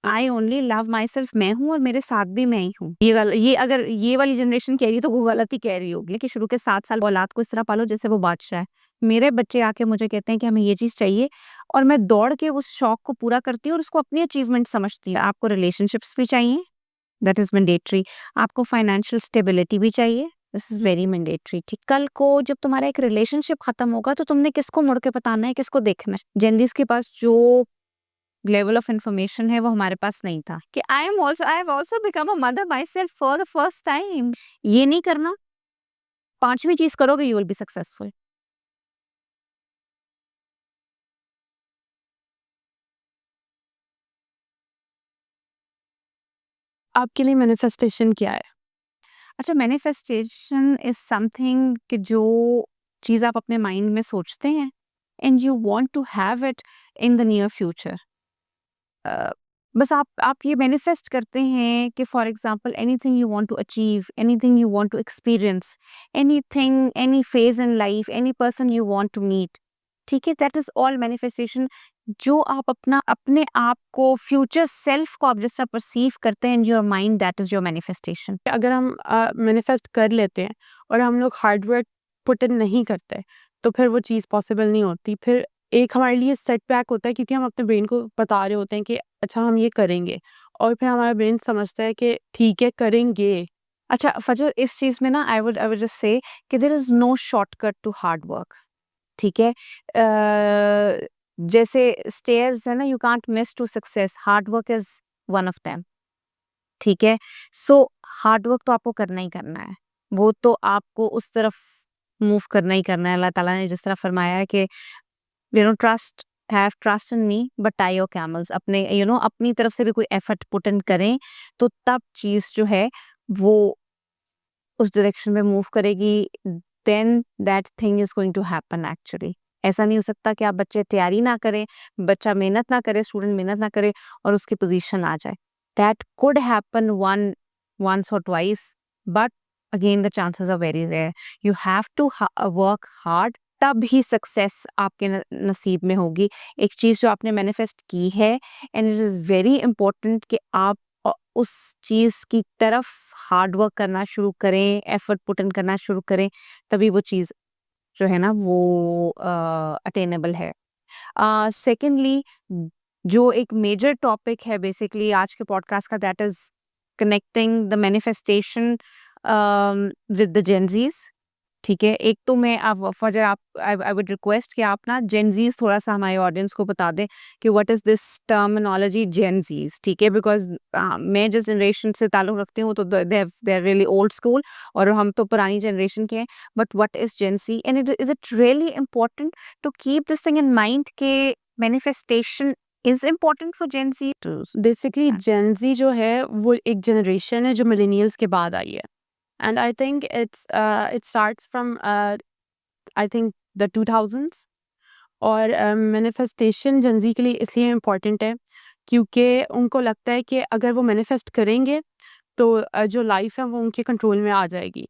I only love my self, मैं हूँ और मेरे साथ भी मैं ही हूँ। ये अगर ये वाली जनरेशन कह रही है तो वो गलत ही कह रही होगी कि शुरू के 7 साल औलाद को इस तरह पालो जैसे वो बादशाह है। मेरे बच्चे आके मुझे कहते हैं कि हमें ये चीज़ चाहिए और मैं दौड़ के उस शौक को पूरा करती हूँ और उसको अपनी अचीवमेंट समझती हूँ। आपको रिलेशनशिप्स भी चाहिए, दैट इज़ मैंडेटरी। आपको फाइनेंशियल स्टेबिलिटी भी चाहिए, दिस इज़ वेरी मैंडेटरी। ठीक, कल को जब तुम्हारा एक रिलेशनशिप खत्म होगा तो तुमने किसको मुड़ के बताना है, किसको देखना है? जेनज़ीज़ के पास जो लेवल ऑफ इन्फॉर्मेशन है वो हमारे पास नहीं था कि I have also become a mother my self for the first time. ये नहीं करना, 5वीं चीज़ करोगे यू विल बी सक्सेसफुल। आपके लिए मैनिफेस्टेशन क्या है? अच्छा, मैनिफेस्टेशन इज़ समथिंग कि जो चीज़ आप अपने माइंड में सोचते हैं and you want to have it in the near future. Uh, बस आप ये मैनिफेस्ट करते हैं कि for example anything you want to achieve, anything you want to experience, anything, any phase in life, any person you want to meet, ठीक है? That is all manifestation. जो आप अपने आप को, फ्यूचर सेल्फ को आप जिस तरह परसीव करते हैं in your mind, that is your manifestation. अगर हम मैनिफेस्ट कर लेते हैं और हम लोग हार्ड वर्क पुट इन नहीं करते, तो फिर वो चीज़ पॉसिबल नहीं होती। फिर एक हमारे लिए सेटबैक होता है क्योंकि हम अपने ब्रेन को बता रहे होते हैं कि अच्छा हम ये करेंगे, और फिर हमारा ब्रेन समझता है कि ठीक है करेंगे। अच्छा फजर, इस चीज में ना आई वुड जस्ट से कि there is no shortcut to hard work, ठीक है? जैसे स्टेयर्स है ना, you can't miss to success, hard work is one of them, ठीक है? सो हार्ड वर्क तो आपको करना ही करना है, वो तो आपको उस तरफ मूव करना ही करना है। अल्लाह ताला ने जिस तरह फरमाया है कि trust, have trust in me but tie your camels, अपने अपनी तरफ से भी कोई एफर्ट पुट इन करें तो तब चीज जो है वो उस डायरेक्शन में मूव करेगी, then that thing is going to happen actually. ऐसा नहीं हो सकता कि आप बच्चे तैयारी ना करें, बच्चा मेहनत ना करे, स्टूडेंट मेहनत ना करे और उसकी पोजीशन आ जाए। दैट कुड हैपन वंस और twice, but again the chances are very rare. You have to work hard, तब ही सक्सेस आपके नसीब में होगी। एक चीज जो आपने मैनिफेस्ट की है, and it is very important कि आप उस चीज़ की तरफ हार्ड वर्क करना शुरू करें, एफर्ट पुट इन करना शुरू करें, तभी वो चीज़ जो है ना वो अटेनेबल है। सेकेंडली, जो एक मेजर टॉपिक है बेसिकली आज के पॉडकास्ट का, that is connecting the manifestation with the Gen Zs, ठीक है? एक तो मैं अब फजर आप आई वुड रिक्वेस्ट कि आप ना जेनज़ीज़ थोड़ा-सा हमारे ऑडियंस को बता दें कि what is this terminology Gen Zs, ठीक है? बिकॉज़ मैं जिस जनरेशन से ताल्लुक़ रखती हूँ तो they are really old school और हम तो पुरानी जनरेशन के हैं। But what is Gen Z and is it really important to keep this thing in mind के manifestation is important for Gen Z to basically Gen Z जो है वो एक जनरेशन है जो मिलेनियल्स के बाद आई है, and I think it starts from I think the 2000s। और मैनिफेस्टेशन जेन ज़ी के लिए इसलिए इम्पोर्टेंट है क्योंकि उनको लगता है कि अगर वो मैनिफेस्ट करेंगे तो जो लाइफ है वो उनके कंट्रोल में आ जाएगी।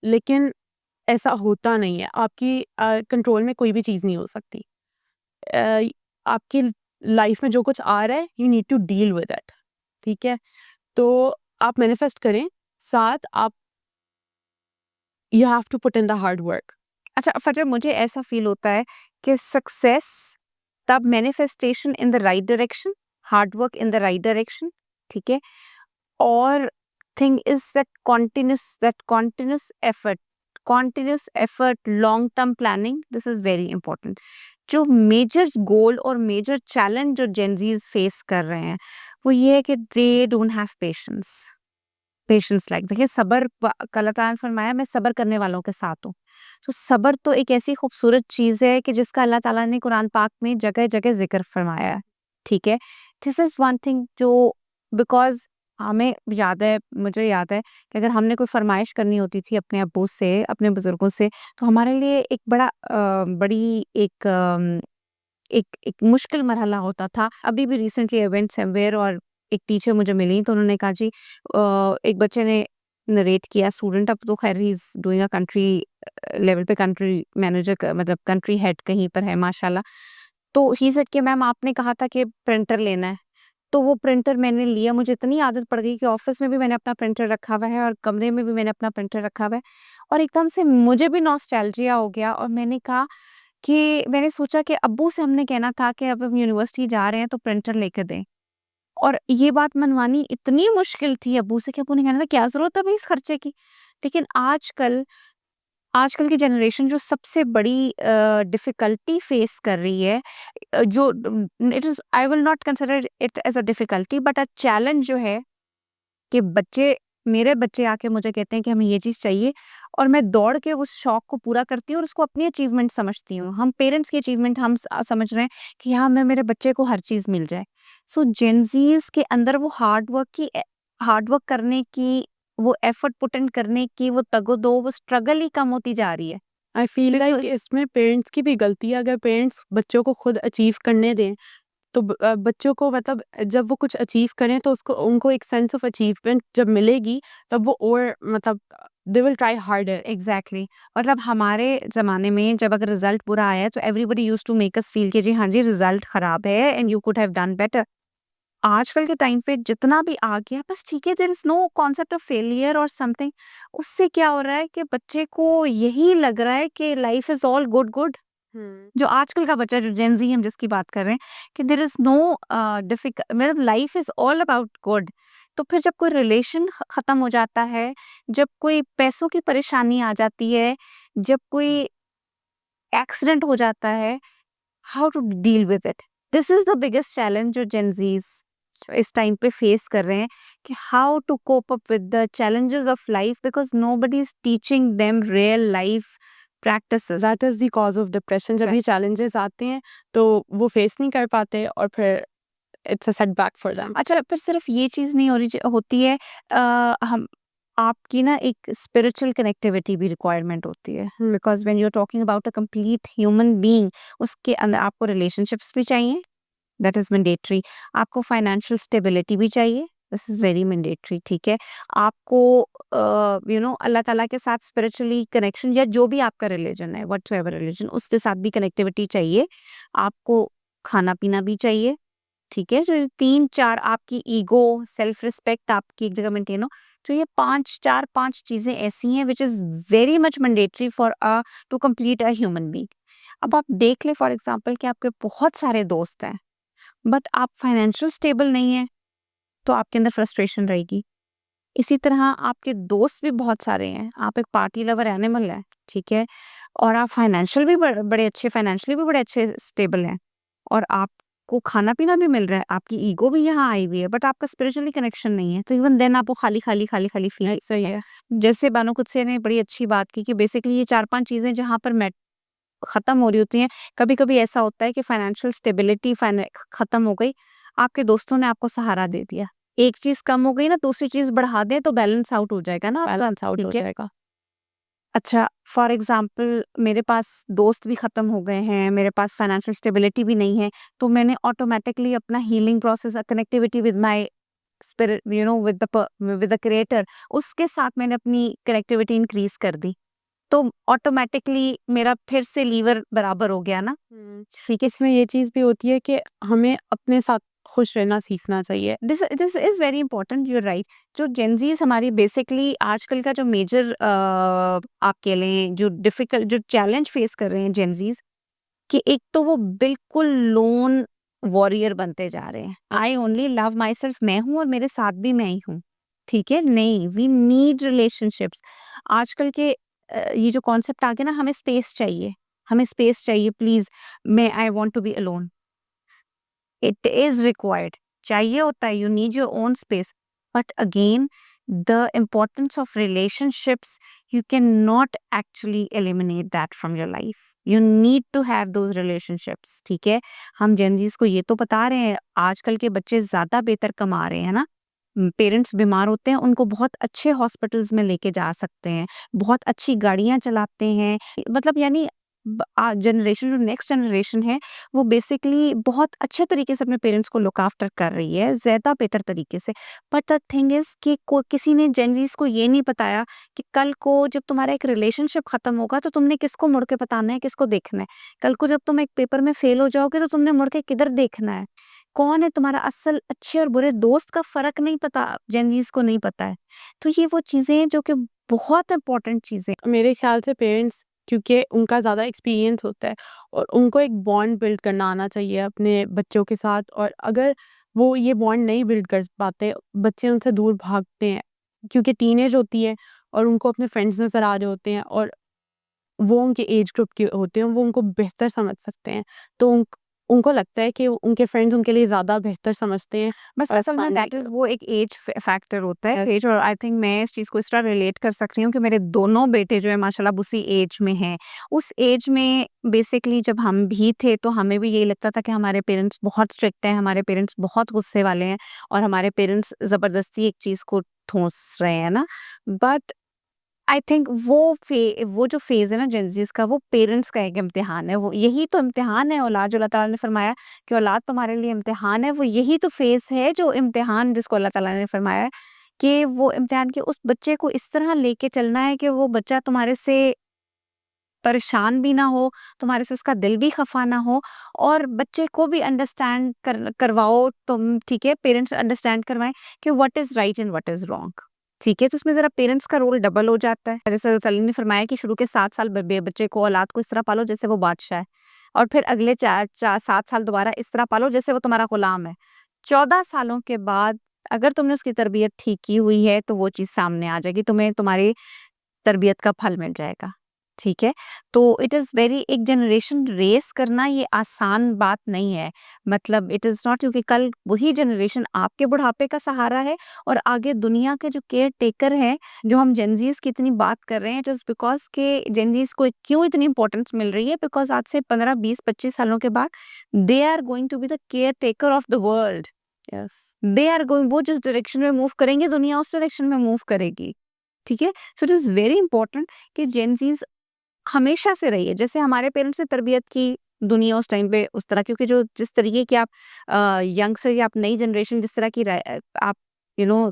लेकिन ऐसा होता नहीं है, आपकी कंट्रोल में कोई भी चीज़ नहीं हो सकती। अ, आपकी लाइफ में जो कुछ आ रहा है you need to deal with it, ठीक है? तो आप मैनिफेस्ट करें, साथ आप you have to put in the hard work. अच्छा फजर, मुझे ऐसा फ़ील होता है कि सक्सेस तब manifestation in the right direction, hard work in the right direction, ठीक है? और thing is that continuous effort, long term planning, this is very important. जो मेजर गोल और मेजर चैलेंज जो जेनज़ीज़ फेस कर रहे हैं, वो ये है कि they don't have patience like, देखिए सब्र अल्लाह ताला ने फरमाया मैं सब्र करने वालों के साथ हूँ। तो सब्र तो एक ऐसी खूबसूरत चीज़ है कि जिसका अल्लाह ताला ने कुरान पाक में जगह-जगह ज़िक्र फरमाया है, ठीक है? दिस इज़ वन थिंग जो बिकॉज़ हमें याद है, मुझे याद है कि अगर हमने कोई फ़रमाइश करनी होती थी अपने अब्बू से, अपने बुज़ुर्गों से, तो हमारे लिए एक बड़ी एक मुश्किल मरहला होता था। अभी भी रिसेंटली आई वेंट समवेयर और एक टीचर मुझे मिली तो उन्होंने कहा जी, एक बच्चे ने नरेट किया, स्टूडेंट, अब तो खैर he is doing a country level पे, कंट्री मैनेजर मतलब कंट्री हेड कहीं पर है माशाल्लाह। तो ही सेड कि मैम आपने कहा था कि प्रिंटर लेना है। तो वो प्रिंटर मैंने लिया, मुझे इतनी आदत पड़ गई कि ऑफिस में भी मैंने अपना प्रिंटर रखा हुआ है और कमरे में भी मैंने अपना प्रिंटर रखा हुआ है, और एकदम से मुझे भी नॉस्टैल्जिया हो गया, और मैंने कहा कि मैंने सोचा कि अब्बू से हमने कहना था कि अब हम यूनिवर्सिटी जा रहे हैं तो प्रिंटर लेके दें, और ये बात मनवानी इतनी मुश्किल थी अब्बू से कि अब्बू ने कहना था क्या ज़रूरत है अभी इस खर्चे की। लेकिन आजकल की जनरेशन जो सबसे बड़ी डिफ़िकल्टी फ़ेस कर रही है, जो it is, I will not consider it as a difficulty but a challenge जो है, कि मेरे बच्चे आके मुझे कहते हैं कि हमें ये चीज़ चाहिए, और मैं दौड़ के उस शौक को पूरा करती हूँ और उसको अपनी अचीवमेंट समझती हूँ। हम पेरेंट्स की अचीवमेंट हम समझ रहे हैं कि हाँ, मैं मेरे बच्चे को हर चीज़ मिल जाए। सो जेन ज़ीज़ के अंदर वो हार्ड वर्क करने की, वो एफर्ट पुट इन करने की, वो तगो-दो, वो स्ट्रगल ही कम होती जा रही है। आई फील लाइक बिकॉज़ इसमें पेरेंट्स की भी गलती है। अगर पेरेंट्स बच्चों को खुद अचीव करने दें, तो बच्चों को मतलब जब वो कुछ अचीव करें तो उसको उनको एक सेंस ऑफ अचीवमेंट जब मिलेगी, तब वो और मतलब they will try harder. Exactly, मतलब हमारे ज़माने में जब अगर रिज़ल्ट बुरा आया तो everybody used to make us feel कि जी हाँ जी, रिज़ल्ट ख़राब है and you could have done better. आजकल के टाइम पे जितना भी आ गया बस ठीक है, there is no concept of failure और समथिंग। उससे क्या हो रहा है कि बच्चे को यही लग रहा है कि life is all good good. Hmm. जो आजकल का बच्चा, जो जेन ज़ी हम जिसकी बात कर रहे हैं, कि देयर इज़ नो मतलब life is all about good. तो फिर जब कोई रिलेशन खत्म हो जाता है, जब कोई पैसों की परेशानी आ जाती है, जब कोई एक्सीडेंट हो जाता है, how to deal with it? This is the biggest challenge जो जेन ज़ीज़ इस टाइम पे फेस कर रहे हैं, कि how to cope up with the challenges of life, because nobody is teaching them real life practices. That is the cause of depression. जब ये challenges आते हैं, तो वो फेस नहीं कर पाते और फिर it's a setback for them. अच्छा, फिर सिर्फ ये चीज़ नहीं होती है, हम आपकी ना एक स्पिरिचुअल कनेक्टिविटी भी रिक्वायरमेंट होती है, hmm. Because when you are talking about a complete human being, उसके अंदर आपको रिलेशनशिप्स भी चाहिए, दैट इज़ मैंडेटरी। आपको फाइनेंशियल स्टेबिलिटी भी चाहिए, दिस इज़ वेरी मैंडेटरी, ठीक है। आपको अल्लाह ताला के साथ स्पिरिचुअली कनेक्शन, या जो भी आपका रिलीजन है, व्हाटसोएवर रिलीजन, उसके साथ भी कनेक्टिविटी चाहिए। आपको खाना-पीना भी चाहिए, ठीक है? जो ये 3-4 आपकी ईगो, सेल्फ रिस्पेक्ट आपकी एक जगह मेंटेन हो, तो ये 4-5 चीज़ें ऐसी हैं which is very much mandatory for to complete a human being. अब आप देख लें फॉर एग्ज़ाम्पल कि आपके बहुत सारे दोस्त हैं, बट आप फाइनेंशियल स्टेबल नहीं हैं, तो आपके अंदर फ्रस्ट्रेशन रहेगी। इसी तरह आपके दोस्त भी बहुत सारे हैं, आप एक पार्टी लवर एनिमल हैं, ठीक है? और आप फाइनेंशियली भी बड़े अच्छे स्टेबल हैं, और आपको खाना-पीना भी मिल रहा है, आपकी ईगो भी यहाँ आई हुई है, बट आपका स्पिरिचुअली कनेक्शन नहीं है, तो इवन देन आपको खाली-खाली फील। सही है। जैसे बानो कुद्से ने बड़ी अच्छी बात की कि बेसिकली ये 4-5 चीज़ें जहाँ पर खत्म हो रही होती हैं, कभी-कभी ऐसा होता है कि फाइनेंशियल स्टेबिलिटी खत्म हो गई, आपके दोस्तों ने आपको सहारा दे दिया। एक चीज़ कम हो गई ना, दूसरी चीज़ बढ़ा दें तो बैलेंस आउट हो जाएगा ना आपका, बैलेंस आउट हो ठीक है? जाएगा। अच्छा, फॉर एग्ज़ाम्पल मेरे पास दोस्त भी खत्म हो गए हैं, मेरे पास फाइनेंशियल स्टेबिलिटी भी नहीं है, तो मैंने ऑटोमैटिकली अपना healing process, connectivity with my spirit, with the creator, उसके साथ मैंने अपनी कनेक्टिविटी इंक्रीज़ कर दी। तो ऑटोमैटिकली मेरा फिर से लीवर बराबर हो गया ना। हुँ। ठीक है। इसमें ये चीज़ भी होती है कि हमें अपने साथ खुश रहना सीखना चाहिए। This is very important, you are right. जो जेन ज़ीज़ हमारी बेसिकली आजकल का जो मेजर आप कह लें, जो चैलेंज फेस कर रहे हैं जेन ज़ीज़, कि एक तो वो बिल्कुल लोन वॉरियर बनते जा रहे हैं। I only love my self, मैं हूँ और मेरे साथ भी मैं ही हूँ, ठीक है? नहीं, वी नीड रिलेशनशिप्स। आजकल के ये जो कॉन्सेप्ट आ गया ना, हमें स्पेस चाहिए प्लीज़, मैं I want to be alone. It is required, चाहिए होता है, you need your own space, but again the importance of relationships, you can not actually eliminate that from your life. You need to have those relationships, ठीक है? हम Gen Zs को ये तो बता रहे हैं, आजकल के बच्चे ज़्यादा बेहतर कमा रहे हैं ना, पेरेंट्स बीमार होते हैं, उनको बहुत अच्छे हॉस्पिटल्स में लेके जा सकते हैं, बहुत अच्छी गाड़ियाँ चलाते हैं, मतलब यानी जनरेशन, जो नेक्स्ट जनरेशन है, वो बेसिकली बहुत अच्छे तरीके से अपने पेरेंट्स को लुक आफ्टर कर रही है, ज़्यादा बेहतर तरीके से। बट द थिंग इज़ कि किसी ने जेनज़ीज़ को ये नहीं बताया कि कल को जब तुम्हारा एक रिलेशनशिप खत्म होगा तो तुमने किसको मुड़ के बताना है, किसको देखना है। कल को जब तुम एक पेपर में फेल हो जाओगे तो तुमने मुड़ के किधर देखना है। कौन है तुम्हारा असल अच्छे और बुरे दोस्त का फ़र्क नहीं पता, जेनज़ीज़ को नहीं पता है। तो ये वो चीज़ें हैं जो कि बहुत इम्पोर्टेंट चीज़ें मेरे ख्याल से पेरेंट्स, क्योंकि उनका ज़्यादा एक्सपीरियंस होता है और उनको एक बॉन्ड बिल्ड करना आना चाहिए अपने बच्चों के साथ, और अगर वो ये बॉन्ड नहीं बिल्ड कर पाते, बच्चे उनसे दूर भागते हैं क्योंकि टीनेज होती है और उनको अपने फ्रेंड्स नज़र आ रहे होते हैं और वो उनके एज ग्रुप के होते हैं, वो उनको बेहतर समझ सकते हैं। तो उनको लगता है कि उनके फ्रेंड्स उनके लिए ज़्यादा बेहतर समझते हैं। बस और असल में दैट इज़ वो एक एज फैक्टर होता है एज, और आई थिंक मैं इस चीज़ को इस तरह रिलेट कर सकती हूँ कि मेरे दोनों बेटे जो है माशाल्लाह उसी एज में हैं। उस एज में बेसिकली जब हम भी थे तो हमें भी यही लगता था कि हमारे पेरेंट्स बहुत स्ट्रिक्ट हैं, हमारे पेरेंट्स बहुत गुस्से वाले हैं और हमारे पेरेंट्स ज़बरदस्ती एक चीज़ को ठूँस रहे हैं ना। बट आई थिंक वो जो फ़ेज़ है ना जेनज़ीज़ का, वो पेरेंट्स का एक इम्तिहान है। वो यही तो इम्तिहान है औलाद, जो अल्लाह ताला ने फरमाया कि औलाद तुम्हारे लिए इम्तिहान है। वो यही तो फ़ेज़ है जो इम्तिहान जिसको अल्लाह ताला ने फरमाया है कि वो इम्तिहान के उस बच्चे को इस तरह लेके चलना है कि वो बच्चा तुम्हारे से परेशान भी ना हो, तुम्हारे से उसका दिल भी खफ़ा ना हो, और बच्चे को भी अंडरस्टैंड करवाओ तुम, ठीक है? पेरेंट्स अंडरस्टैंड करवाएँ कि what is right and what is wrong, ठीक है? तो उसमें ज़रा पेरेंट्स का रोल डबल हो जाता है। जैसे सलीम ने फरमाया कि शुरू के 7 साल बच्चे को, औलाद को इस तरह पालो जैसे वो बादशाह है, और फिर अगले 7 साल दोबारा इस तरह पालो जैसे वो तुम्हारा गुलाम है। 14 सालों के बाद अगर तुमने उसकी तरबियत ठीक की हुई है, तो वो चीज़ सामने आ जाएगी, तुम्हें तुम्हारी तरबियत का फल मिल जाएगा, ठीक है? तो इट इज़ वेरी, एक जनरेशन रेस करना ये आसान बात नहीं है। मतलब इट इज़ नॉट, क्योंकि कल वही जनरेशन आपके बुढ़ापे का सहारा है, और आगे दुनिया के जो केयर टेकर हैं, जो हम जेनज़ीज़ की इतनी बात कर रहे हैं, इट इज़ बिकॉज़ के जेनज़ीज़ को क्यों इतनी इम्पोर्टेंस मिल रही है, बिकॉज़ आज से 15, 20, 25 सालों के बाद they are going to be the care taker of the world. Yes. They are going, वो जिस डायरेक्शन में मूव करेंगे, दुनिया उस डायरेक्शन में मूव करेगी, ठीक है? So it is very important कि जेन ज़ीज़ हमेशा से रही है। जैसे हमारे पेरेंट्स ने तरबियत की दुनिया उस टाइम पे उस तरह, क्योंकि जो जिस तरीके की आप यंगस्टर या आप नई जनरेशन जिस तरह की आप यू नो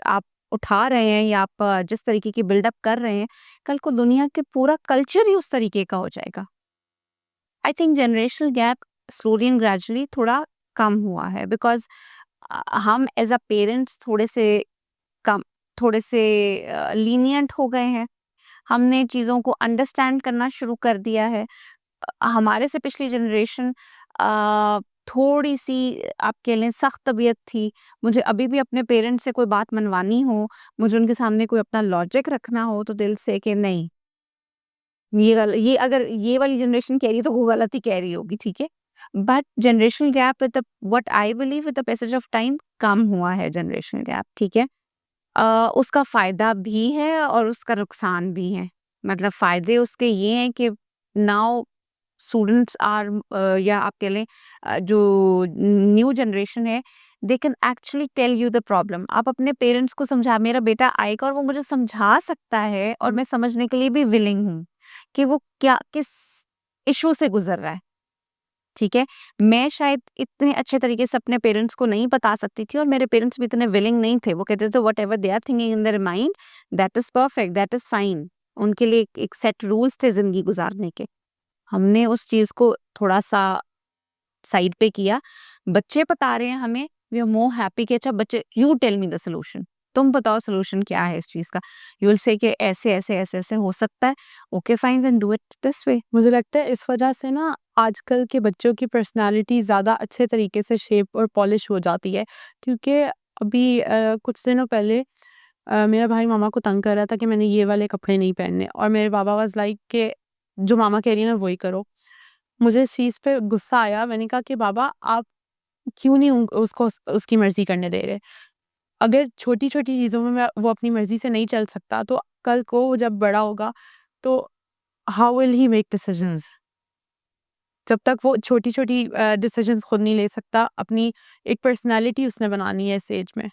आप उठा रहे हैं, या आप जिस तरीके की बिल्डअप कर रहे हैं, कल को दुनिया के पूरा कल्चर ही उस तरीके का हो जाएगा। I think generational gap slowly and gradually थोड़ा कम हुआ है, बिकॉज़ हम एज़ अ पेरेंट्स कम थोड़े से लीनिएंट हो गए हैं। हमने चीज़ों को अंडरस्टैंड करना शुरू कर दिया है। हमारे से पिछली जनरेशन थोड़ी-सी आप कह लें सख्त तबीयत थी। मुझे अभी भी अपने पेरेंट्स से कोई बात मनवानी हो, मुझे उनके सामने कोई अपना लॉजिक रखना हो, तो दिल से कि नहीं, ये अगर ये वाली जनरेशन कह रही है तो वो गलत ही कह रही होगी, ठीक है? But generational gap with the what I believe with the passage of time कम हुआ है जनरेशनल गैप, ठीक है? उसका फ़ायदा भी है और उसका नुकसान भी है। मतलब फ़ायदे उसके ये हैं कि नाउ स्टूडेंट्स आर या आप कह लें जो न्यू जनरेशन है, they can actually tell you the problem. आप अपने पेरेंट्स को समझा, मेरा बेटा आएगा और वो मुझे समझा सकता है, और मैं समझने के लिए भी विलिंग हूँ कि वो किस इश्यू से गुज़र रहा है। ठीक है? मैं शायद इतने अच्छे तरीके से अपने पेरेंट्स को नहीं बता सकती थी, और मेरे पेरेंट्स भी इतने विलिंग नहीं थे। वो कहते थे whatever they are thinking in their mind, that is perfect, that is fine. उनके लिए एक सेट रूल्स थे ज़िंदगी गुज़ारने के। हमने उस चीज़ को थोड़ा-सा साइड पे किया। बच्चे बता रहे हैं हमें, वी आर मोर हैप्पी कि अच्छा बच्चे, you tell me the solution. तुम बताओ सॉल्यूशन क्या है इस चीज़ का? यू विल से कि ऐसे-ऐसे हो सकता है। Okay fine, then do it this way. मुझे लगता है इस वजह से ना आजकल के बच्चों की पर्सनैलिटी ज़्यादा अच्छे तरीके से शेप और पॉलिश हो जाती है, क्योंकि अभी कुछ दिनों पहले मेरा भाई मामा को तंग कर रहा था कि मैंने ये वाले कपड़े नहीं पहनने, और मेरे पापा वाज़ लाइक कि जो मामा कह रही है ना वही करो। मुझे इस चीज़ पे गुस्सा आया, मैंने कहा कि बाबा आप क्यों नहीं उसको उसकी मर्ज़ी करने दे रहे? अगर छोटी-छोटी चीज़ों में वो अपनी मर्ज़ी से नहीं चल सकता, तो कल को वो जब बड़ा होगा तो how will he make decisions? जब तक वो छोटी-छोटी डिसिजंस खुद नहीं ले सकता, अपनी एक पर्सनैलिटी उसने बनानी है इस एज में।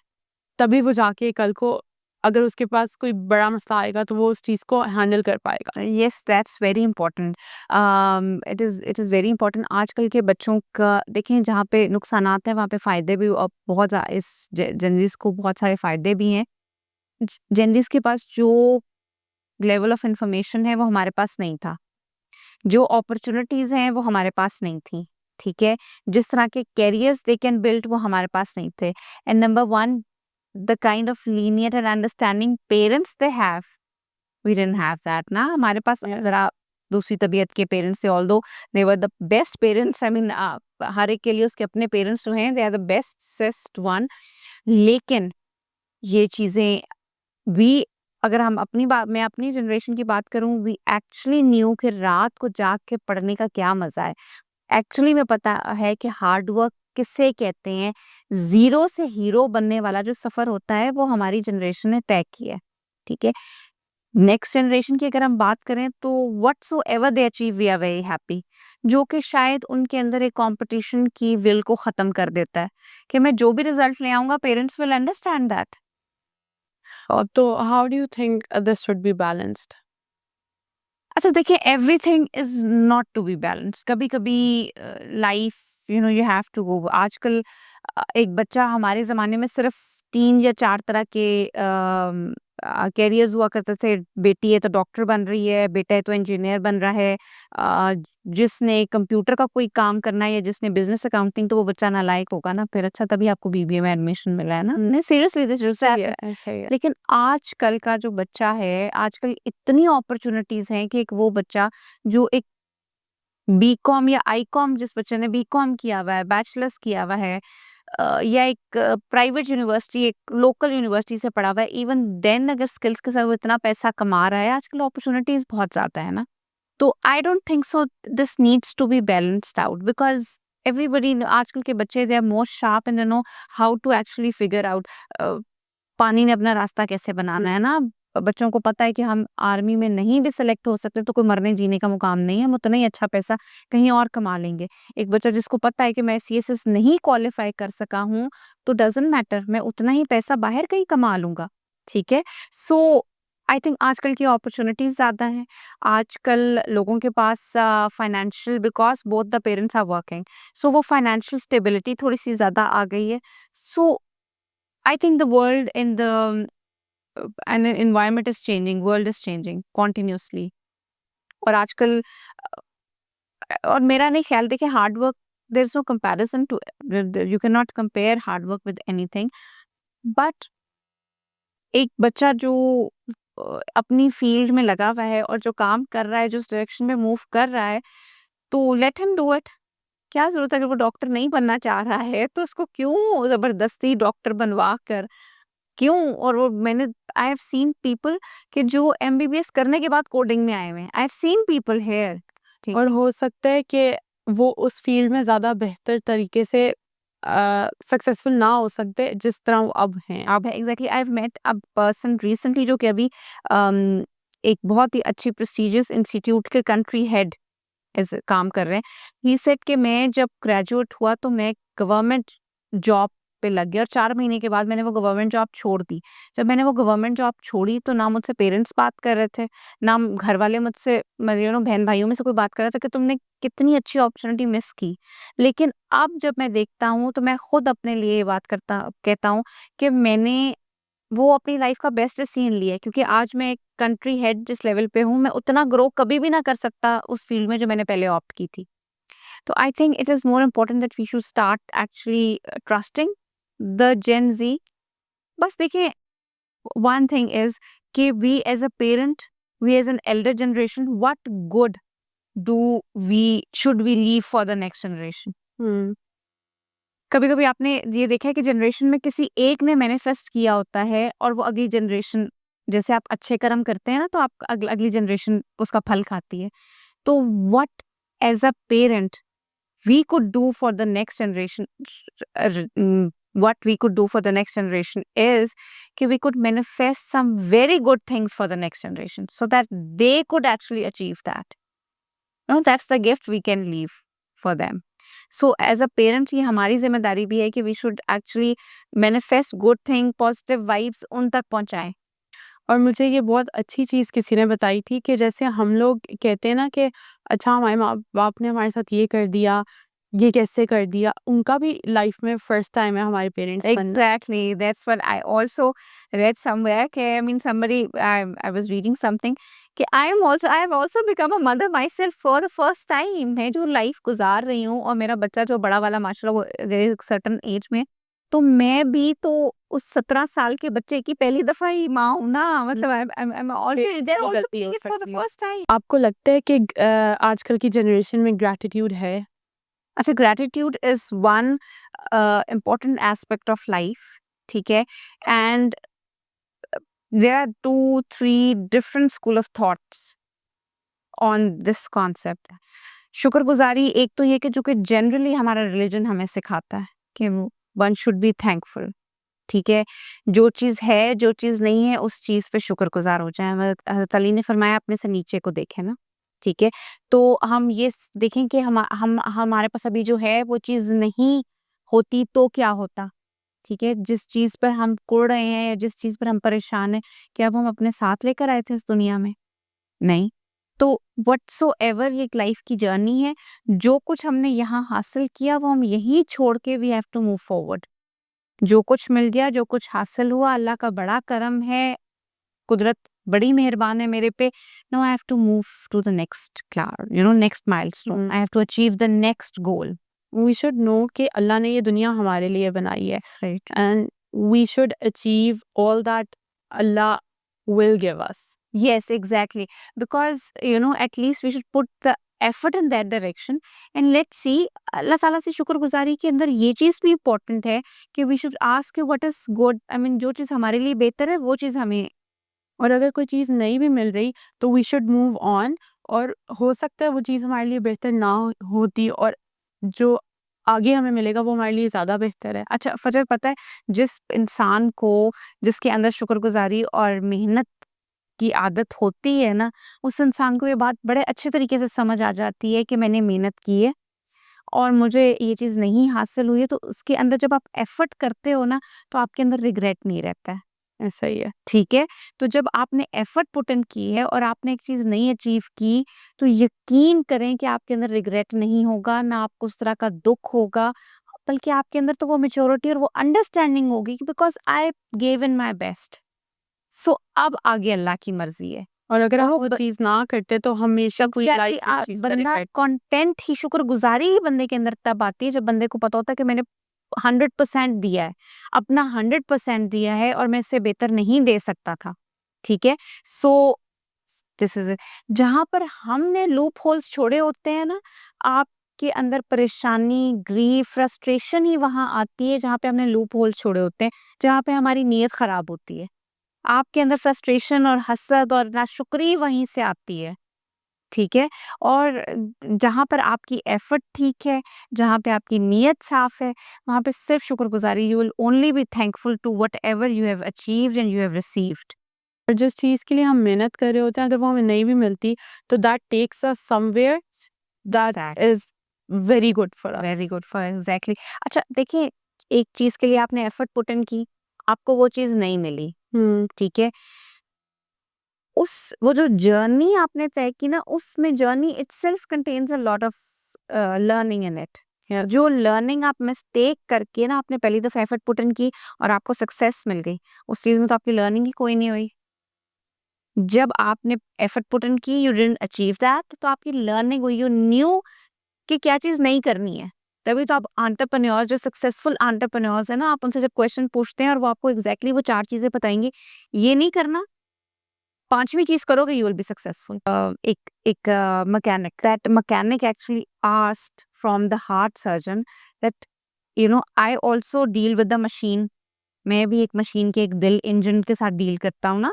तभी वो जाके कल को अगर उसके पास कोई बड़ा मसला आएगा तो वो उस चीज़ को हैंडल कर पाएगा। Yes, that's very important. It is very important. आजकल के बच्चों का देखें, जहाँ पे नुकसानात हैं वहाँ पे फ़ायदे भी बहुत इस जनरीज़ को बहुत सारे फ़ायदे भी हैं। जनरीज़ के पास जो लेवल ऑफ इंफॉर्मेशन है वो हमारे पास नहीं था। जो अपॉर्च्युनिटीज़ हैं वो हमारे पास नहीं थी। ठीक है, जिस तरह के कैरियर्स दे कैन बिल्ड वो हमारे पास नहीं थे। And number one, the kind of lenient and understanding parents they have, we didn't have that ना। हमारे पास जरा दूसरी तबीयत के पेरेंट्स थे, although they were the best parents. I mean हर एक के लिए उसके अपने पेरेंट्स जो हैं, they are the best one. लेकिन ये चीजें वी, अगर हम अपनी बात, मैं अपनी जनरेशन की बात करूं, वी एक्चुअली न्यू कि रात को जाग के पढ़ने का क्या मजा है। एक्चुअली में पता है कि हार्ड वर्क किसे कहते हैं। जीरो से हीरो बनने वाला जो सफर होता है वो हमारी जनरेशन ने तय किया है, ठीक है। नेक्स्ट जनरेशन की अगर हम बात करें तो whatsoever they achieve we are very happy, जो कि शायद उनके अंदर एक कंपटीशन की विल को खत्म कर देता है कि मैं जो भी रिजल्ट ले आऊंगा, पेरेंट्स विल अंडरस्टैंड दैट। तो how do you think this should be balanced? अच्छा देखिए, everything is not to be balance. कभी कभी life, you have to go. आजकल एक बच्चा, हमारे ज़माने में सिर्फ 3 या 4 तरह के कैरियर्स हुआ करते थे। बेटी है तो डॉक्टर बन रही है, बेटा है तो इंजीनियर बन रहा है, जिसने कंप्यूटर का कोई काम करना है या जिसने बिज़नेस अकाउंटिंग, तो वो बच्चा नालायक होगा ना फिर। अच्छा तभी आपको बीबीए में एडमिशन मिला है ना। नहीं सीरियसली, दिस इज़ सही है, सही है। लेकिन आजकल का जो बच्चा है, आजकल इतनी अपॉर्च्युनिटीज़ हैं कि एक वो बच्चा जो एक बीकॉम या आईकॉम, जिस बच्चे ने बीकॉम किया हुआ है, बैचलर्स किया हुआ है, या एक प्राइवेट यूनिवर्सिटी, एक लोकल यूनिवर्सिटी से पढ़ा हुआ है, इवन देन अगर स्किल्स के साथ वो इतना पैसा कमा रहा है, आजकल अपॉर्चुनिटीज बहुत ज्यादा है ना। तो I don't think so this needs to be balanced out, because everybody, आजकल के बच्चे, they are more sharp and they know how to actually figure out पानी ने अपना रास्ता कैसे बनाना है ना। बच्चों को पता है कि हम आर्मी में नहीं भी सिलेक्ट हो सकते तो कोई मरने जीने का मुकाम नहीं है, हम उतना ही अच्छा पैसा कहीं और कमा लेंगे। एक बच्चा जिसको पता है कि मैं सीएसएस नहीं क्वालिफाई कर सका हूँ, तो डजंट मैटर, मैं उतना ही पैसा बाहर कहीं कमा लूंगा, ठीक है। सो आई थिंक आजकल की अपॉर्चुनिटीज ज्यादा हैं। आजकल लोगों के पास financial, because both the parents are working, so वो फाइनेंशियल स्टेबिलिटी थोड़ी सी ज्यादा आ गई है। सो I think the world in the and the environment is changing, world is changing continuously. और आजकल और मेरा नहीं ख्याल, देखिए hard work, there is no comparison to, you can not compare hard work with anything. But एक बच्चा जो अपनी फील्ड में लगा हुआ है और जो काम कर रहा है, जो डायरेक्शन में मूव कर रहा है, तो लेट हिम डू इट। क्या जरूरत है, अगर वो डॉक्टर नहीं बनना चाह रहा है तो उसको क्यों जबरदस्ती डॉक्टर बनवा कर, क्यों? और वो मैंने, आई हैव सीन पीपल कि जो एमबीबीएस करने के बाद कोडिंग में आए हुए हैं। I have seen people here, ठीक और है। हो सकता है कि वो उस फील्ड में ज़्यादा बेहतर तरीके से सक्सेसफुल ना हो सकते जिस तरह वो अब हैं। अब exactly, I have met a person recently जो कि अभी एक बहुत ही अच्छी प्रेस्टिजियस इंस्टीट्यूट के कंट्री हेड इस काम कर रहे हैं। ही सेड कि मैं जब ग्रेजुएट हुआ तो मैं गवर्नमेंट जॉब पे लग गया, और 4 महीने के बाद मैंने वो गवर्नमेंट जॉब छोड़ दी। जब मैंने वो गवर्नमेंट जॉब छोड़ी तो ना मुझसे पेरेंट्स बात कर रहे थे, ना घर वाले मुझसे, मेरे बहन भाइयों में से कोई बात कर रहा था कि तुमने कितनी अच्छी अपॉर्चुनिटी मिस की। लेकिन अब जब मैं देखता हूँ तो मैं खुद अपने लिए ये बात कहता हूँ कि मैंने वो अपनी लाइफ का बेस्ट डिसीजन लिया है, क्योंकि आज मैं एक कंट्री हेड जिस लेवल पे हूँ, मैं उतना ग्रो कभी भी ना कर सकता उस फील्ड में जो मैंने पहले ऑप्ट की थी। तो I think it is more important that we should start actually trusting the gen Z. बस देखिए, वन थिंग इज कि we as a parent, we as an elder generation, what good do we should we leave for the next generation. हुँ। कभी कभी आपने ये देखा है कि जनरेशन में किसी एक ने मैनिफेस्ट किया होता है और वो अगली जनरेशन, जैसे आप अच्छे कर्म करते हैं ना तो आप अगली जनरेशन उसका फल खाती है। तो what as a parent we could do for the next generation, what we could do for the next generation is कि we could manifest some very good things for the next generation so that they could actually achieve that. No, that's the gift we can leave for them. So as a parent ये हमारी जिम्मेदारी भी है कि we should actually manifest good thing, positive vibes उन तक पहुंचाएं। और मुझे ये बहुत अच्छी चीज़ किसी ने बताई थी कि जैसे हम लोग कहते हैं ना कि अच्छा हमारे माँ-बाप ने हमारे साथ ये कर दिया, ये कैसे कर दिया, उनका भी लाइफ में फर्स्ट टाइम है हमारे पेरेंट्स बनना। Exactly. That's what I also read somewhere. I mean, I was reading something. I have also become a mother myself for the first time. मैं जो लाइफ गुजार रही हूँ और मेरा बच्चा जो बड़ा वाला माशाल्लाह वो सर्टन एज में, तो मैं भी तो उस 17 साल के बच्चे की पहली दफा ही माँ हूँ ना, मतलब I'm also they're also गलती हो doing it for the सकती है। first time. आपको लगता है कि आजकल की जनरेशन में ग्रैटिट्यूड है? अच्छा, gratitude is one important aspect of life, ठीक है, and there are 2-3 different school of thoughts on this concept. शुक्रगुजारी एक तो ये कि जो कि जनरली हमारा रिलीजन हमें सिखाता है कि वन शुड बी थैंकफुल, ठीक है, जो चीज़ है, जो चीज़ नहीं है, उस चीज़ पे शुक्रगुजार हो जाएं। हज़रत अली ने फरमाया अपने से नीचे को देखें ना, ठीक है, तो हम ये देखें कि हम हमारे पास अभी जो है वो चीज़ नहीं होती तो क्या होता, ठीक है, जिस चीज़ पर हम कुड़ रहे हैं या जिस चीज़ पर हम परेशान हैं, क्या वो हम अपने साथ लेकर आए थे इस दुनिया में? नहीं। तो व्हाटसोएवर ये एक लाइफ की जर्नी है, जो कुछ हमने यहाँ हासिल किया वो हम यहीं छोड़ के we have to move forward. जो कुछ मिल गया, जो कुछ हासिल हुआ, अल्लाह का बड़ा करम है, कुदरत बड़ी मेहरबान है मेरे पे। Now I have to move to the next next milestone. I have to achieve the next goal. We should know कि अल्लाह ने ये दुनिया हमारे लिए बनाई है, right. And we should achieve all that Allah will give us. Yes, exactly. Because, at least we should put the effort in that direction. And let's see, अल्लाह ताला से शुक्रगुजारी के अंदर ये चीज़ भी इम्पोर्टेंट है कि we should ask what is good. I mean, जो चीज़ हमारे लिए बेहतर है, वो चीज़ हमें। और अगर कोई चीज़ नहीं भी मिल रही तो वी शुड मूव ऑन, और हो सकता है वो चीज़ हमारे लिए बेहतर ना होती, और जो आगे हमें मिलेगा वो हमारे लिए ज़्यादा बेहतर है। अच्छा फजर, पता है, जिस इंसान को, जिसके अंदर शुक्रगुजारी और मेहनत की आदत होती है ना, उस इंसान को ये बात बड़े अच्छे तरीके से समझ आ जाती है कि मैंने मेहनत की है और मुझे ये चीज़ नहीं हासिल हुई है, तो उसके अंदर जब आप एफर्ट करते हो ना, तो आपके अंदर रिग्रेट नहीं रहता है। ऐसा ही है। ठीक है? तो जब आपने एफर्ट पुट इन की है और आपने एक चीज़ नहीं अचीव की, तो यकीन करें कि आपके अंदर रिग्रेट नहीं होगा, ना आपको उस तरह का दुःख होगा, बल्कि आपके अंदर तो वो मैच्योरिटी और वो अंडरस्टैंडिंग होगी कि because I gave in my best. So अब आगे अल्लाह की मर्ज़ी है। और अगर और आप वो वो चीज़ ना करते तो हमेशा पूरी एग्ज़ैक्टली, लाइफ इस चीज़ का बंदा रिग्रेट। कंटेंट ही, शुक्रगुज़ारी ही बंदे के अंदर तब आती है जब बंदे को पता होता है कि मैंने 100% दिया है, अपना 100% दिया है और मैं इससे बेहतर नहीं दे सकता था। ठीक है? So this is it. जहाँ पर हमने लूप होल्स छोड़े होते हैं ना, आपके अंदर परेशानी, ग्रीफ, फ्रस्ट्रेशन ही वहाँ आती है जहाँ पे हमने लूप होल्स छोड़े होते हैं, जहाँ पे हमारी नीयत ख़राब होती है। आपके अंदर फ्रस्ट्रेशन और हसद और नाशुक्री वहीं से आती है। ठीक है? और जहाँ पर आपकी एफर्ट ठीक है, जहाँ पे आपकी नीयत साफ़ है, वहाँ पे सिर्फ़ शुक्रगुज़ारी, you will only be thankful to whatever you have achieved and you have received. और जिस चीज़ के लिए हम मेहनत कर रहे होते हैं अगर वो हमें नहीं भी मिलती तो that takes us somewhere that is very good for us. Very good for exactly. अच्छा देखिए, एक चीज़ के लिए आपने एफर्ट पुट इन की, आपको वो चीज़ नहीं मिली, ठीक है? वो जो जर्नी आपने तय की ना, उसमें journey itself contains a lot of learning in it. Yes. जो लर्निंग आप मिस्टेक करके ना आपने पहली दफ़ा एफर्ट पुट इन की और आपको सक्सेस मिल गई, उस चीज़ में तो आपकी लर्निंग ही कोई नहीं हुई। जब आपने एफर्ट पुट इन की, यू डिडंट अचीव दैट, तो आपकी लर्निंग हुई, यू न्यू कि क्या चीज़ नहीं करनी है। तभी तो आप एंटरप्रेन्योर्स, जो सक्सेसफुल एंटरप्रेन्योर्स हैं ना, आप उनसे जब क्वेश्चन पूछते हैं और वो आपको एग्ज़ैक्टली वो 4 चीज़ें बताएँगे, ये नहीं करना, 5वीं चीज़ करोगे, यू विल बी सक्सेसफुल। एक mechanic, that mechanic actually asked from the heart surgeon that I also deal with the machine. मैं भी एक मशीन के, एक दिल, इंजन के साथ डील करता हूँ ना,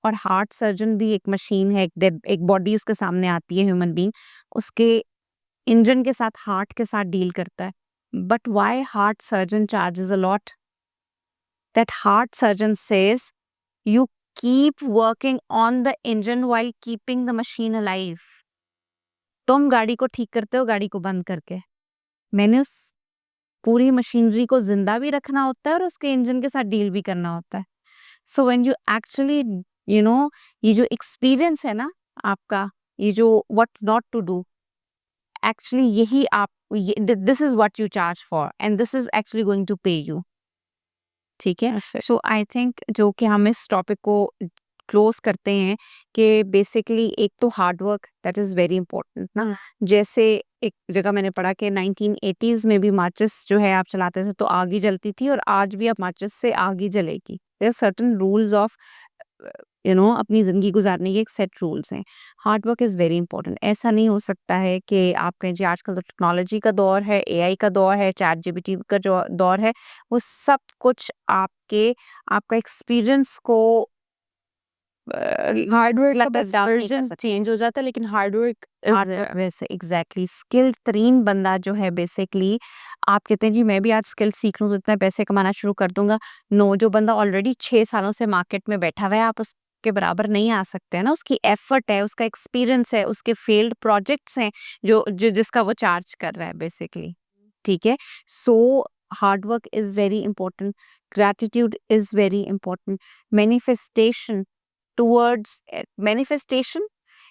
और हार्ट सर्जन भी एक मशीन है, एक बॉडी उसके सामने आती है, ह्यूमन बीइंग, उसके इंजन के साथ, हार्ट के साथ डील करता है। But why heart surgeon charges a lot? That heart surgeon says you keep working on the engine while keeping the machine alive. तुम गाड़ी को ठीक करते हो गाड़ी को बंद करके, मैंने उस पूरी मशीनरी को जिंदा भी रखना होता है और उसके इंजन के साथ डील भी करना होता है। सो व्हेन यू एक्चुअली ये जो एक्सपीरियंस है ना आपका, ये जो what not to do, actually यही आप this is what you charge for and this is actually going to pay you. ठीक है, सो आई थिंक जो कि हम इस टॉपिक को क्लोज करते हैं कि बेसिकली एक तो hard work that is very important ना। जैसे एक जगह मैंने पढ़ा कि 1980s में भी माचिस जो है आप चलाते थे तो आग ही जलती थी, और आज भी आप माचिस से आग ही जलेगी। देयर सर्टेन रूल्स ऑफ अपनी जिंदगी गुजारने के एक सेट रूल्स हैं। Hard work is very important. ऐसा नहीं हो सकता है कि आप कहें जी आजकल तो टेक्नोलॉजी का दौर है, एआई का दौर है, चैट जीपीटी का जो दौर है, वो सब कुछ आपका एक्सपीरियंस को हार्ड वर्क का लगता बस है डाउन नहीं कर वर्जन सकता। चेंज हो जाता है, लेकिन हार्ड वर्क वैसे एग्जैक्टली स्किल्ड तरीन बंदा जो है बेसिकली, आप कहते हैं जी मैं भी आज स्किल सीख लूँ तो इतना पैसे कमाना शुरू कर दूंगा। नो, जो बंदा ऑलरेडी 6 सालों से मार्केट में बैठा हुआ है आप उसके बराबर नहीं आ सकते हैं ना। उसकी एफर्ट है, उसका एक्सपीरियंस है, उसके फेल्ड प्रोजेक्ट्स हैं जो जिसका वो चार्ज कर रहा है बेसिकली। ठीक है, so hard work is very important, gratitude is very important, manifestation towards manifestation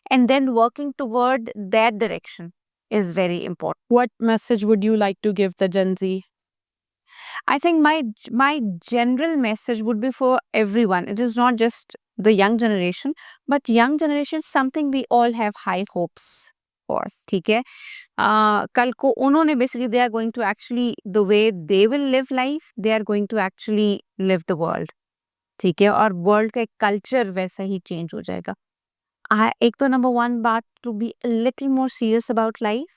and then working toward that direction is very important. What message would you like to give the Gen Z? I think my general message would be for everyone. It is not just the young generation, but young generation is something we all have high hopes for. ठीक है, कल को उन्होंने basically they are going to actually the way they will live life, they are going to actually live the world. ठीक है, और world का एक कल्चर वैसा ही चेंज हो जाएगा। एक तो नंबर वन बात, to be a little more serious about life.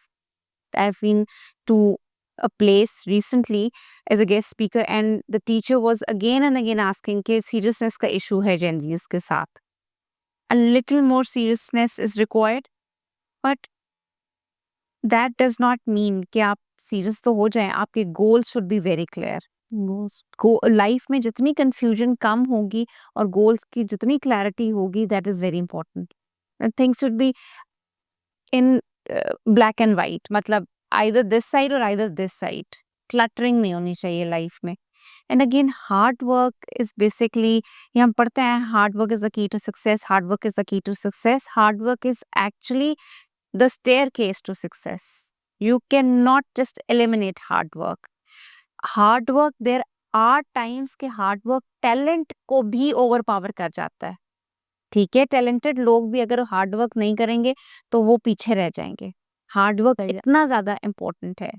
I've been to a place recently as a guest speaker and the teacher was again and again asking कि seriousness का issue है Gen Zs के साथ. A little more seriousness is required, but that does not mean कि आप serious तो हो जाएं, आपके goals should be very clear. Life में जितनी कंफ्यूजन कम होगी और गोल्स की जितनी क्लैरिटी होगी, that is very important. Things should be in black and white, मतलब आइदर दिस साइड और आइदर दिस साइड। क्लटरिंग नहीं होनी चाहिए लाइफ में। And again hard work is basically, ये हम पढ़ते हैं hard work is the key to success, hard work is the key to success. Hard work is actually the staircase to success. You cannot just eliminate hard work. Hard work, there are times के hard work talent को भी overpower कर जाता है। ठीक है, talented लोग भी अगर hard work नहीं करेंगे तो वो पीछे रह जाएंगे। Hard work इतना ज़्यादा important है।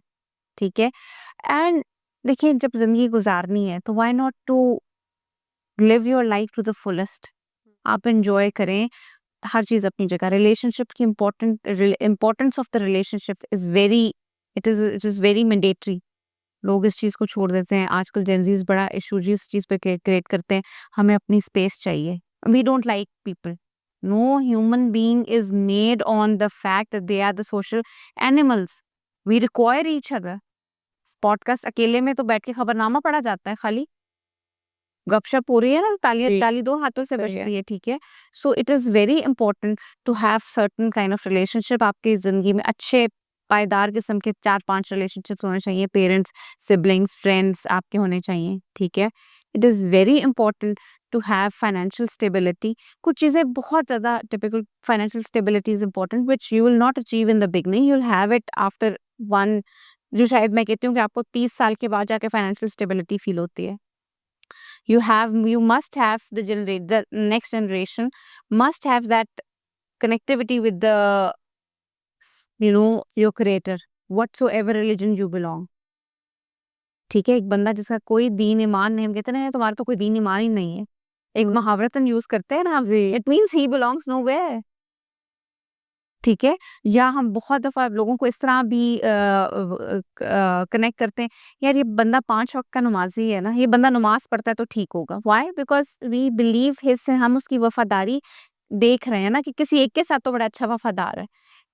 ठीक है, and देखिए जब जिंदगी गुजारनी है तो why not to live your life to the fullest. आप enjoy करें, हर चीज अपनी जगह। रिलेशनशिप की importance of the relationship is very, it is very mandatory. लोग इस चीज को छोड़ देते हैं। आजकल जेंजीज बड़ा इशू जी इस चीज पे क्रिएट करते हैं, हमें अपनी स्पेस चाहिए। We don't like people. No human being is made on the fact that they are the social animals. We require each other. Podcast अकेले में तो बैठ के खबरनामा पढ़ा जाता है खाली, गपशप हो रही है ना, जी। ताली दो हाथों से सही है। बजती है। ठीक है, so it is very important to have certain kind of relationship. आपकी जिंदगी में अच्छे पायदार किस्म के 4-5 रिलेशनशिप्स होने चाहिए। पेरेंट्स, सिबलिंग्स, फ्रेंड्स आपके होने चाहिए। ठीक है, it is very important to have financial stability. कुछ चीज़ें बहुत ज़्यादा typical, financial stability is important which you will not achieve in the beginning, you will have it after one, जो शायद मैं कहती हूँ कि आपको 30 साल के बाद जाके फाइनेंशियल स्टेबिलिटी फील होती है। You must have the next generation must have that connectivity with the your creator, whatsoever religion you belong. ठीक है, एक बंदा जिसका कोई दीन ईमान नहीं, हम कहते ना तुम्हारा तो कोई दीन ईमान ही नहीं है, एक मुहावरतन यूज करते हैं ना, it means he belongs nowhere. ठीक है, या हम बहुत दफ़ा लोगों को इस तरह भी कनेक्ट करते हैं, यार ये बंदा 5 वक़्त का नमाज़ी है ना, ये बंदा नमाज़ पढ़ता है तो ठीक होगा। Why? Because we believe his, हम उसकी वफ़ादारी देख रहे हैं ना कि किसी एक के साथ तो बड़ा अच्छा वफ़ादार है।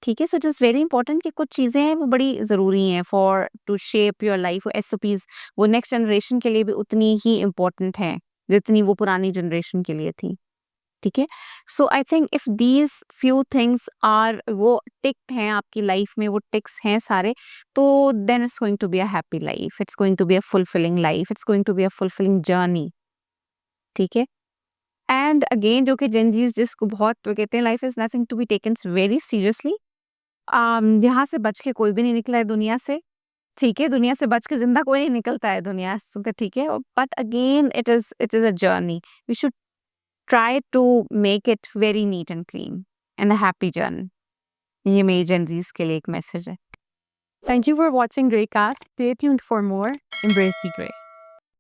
ठीक है, so it is very important कि कुछ चीज़ें हैं वो बड़ी ज़रूरी हैं for to shape your life. SOPs वो नेक्स्ट जनरेशन के लिए भी उतनी ही इम्पोर्टेंट हैं, जितनी वो पुरानी जनरेशन के लिए थी। ठीक है, so I think if these few things are, वो टिक हैं आपकी लाइफ में, वो टिक्स हैं सारे, तो then it's going to be a happy life, it's going to be a fulfilling life, it's going to be a fulfilling journey. ठीक है, एंड अगेन जो कि जेनजीज जिसको बहुत वो कहते हैं life is nothing to be taken very seriously, यहाँ से बच के कोई भी नहीं निकला है दुनिया से, ठीक है? दुनिया से बच के ज़िंदा कोई नहीं निकलता है दुनिया से, ठीक है? But again it is a journey. We should try to make it very neat and clean and a happy journey. ये मेरी Gen Zs के लिए एक मैसेज है। Thank you for watching Greycast. Stay tuned for more. Embrace the Grey.